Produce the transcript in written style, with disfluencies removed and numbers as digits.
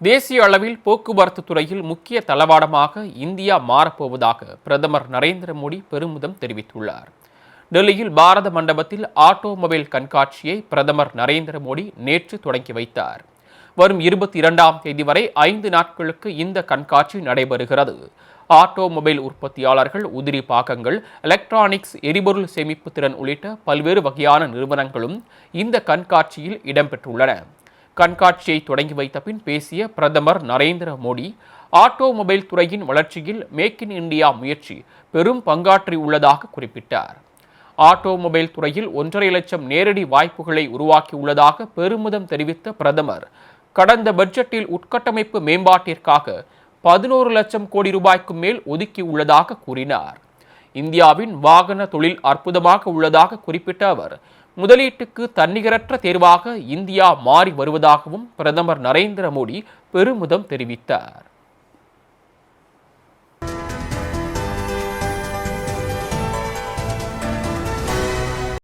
தேசிய அளவில் போக்குவரத்து துறையில் முக்கிய தளவாடமாக இந்தியா மாறப்போவதாக பிரதமர் நரேந்திர மோடி பெருமிதம் தெரிவித்துள்ளார். டெல்லியில் பாரத மண்டபத்தில் ஆட்டோமொபைல் கண்காட்சியை பிரதமர் நரேந்திர மோடி நேற்று தொடங்கி வைத்தார். வரும் 22ஆம் தேதி வரை 5 நாட்களுக்கு இந்த கண்காட்சி நடைபெறுகிறது. ஆட்டோமொபைல் உற்பத்தியாளர்கள், உதிரி பாகங்கள், எலக்ட்ரானிக்ஸ், எரிபொருள் சேமிப்பு திறன் உள்ளிட்ட பல்வேறு வகையான நிறுவனங்களும் இந்த கண்காட்சியில் இடம்பெற்றுள்ளன. கண்காட்சியை தொடங்கி வைத்த பின் பேசிய பிரதமர் நரேந்திர மோடி, ஆட்டோமொபைல் துறையின் வளர்ச்சியில் மேக் இன் இந்தியா முயற்சி பெரும் பங்காற்றியுள்ளதாக குறிப்பிட்டார். ஆட்டோமொபைல் துறையில் 1.5 லட்சம் நேரடி வாய்ப்புகளை உருவாக்கியுள்ளதாக பெருமிதம் தெரிவித்த பிரதமர், கடந்த பட்ஜெட்டில் உட்கட்டமைப்பு மேம்பாட்டிற்காக 11 லட்சம் கோடி ரூபாய்க்கு மேல் ஒதுக்கியுள்ளதாக கூறினார். இந்தியாவின் வாகன தொழில் அற்புதமாக உள்ளதாக குறிப்பிட்ட அவர், முதலீட்டுக்கு தன்னிகரற்ற தேர்வாக இந்தியா மாறி வருவதாகவும் பிரதமர் நரேந்திர மோடி பெருமிதம் தெரிவித்தார்.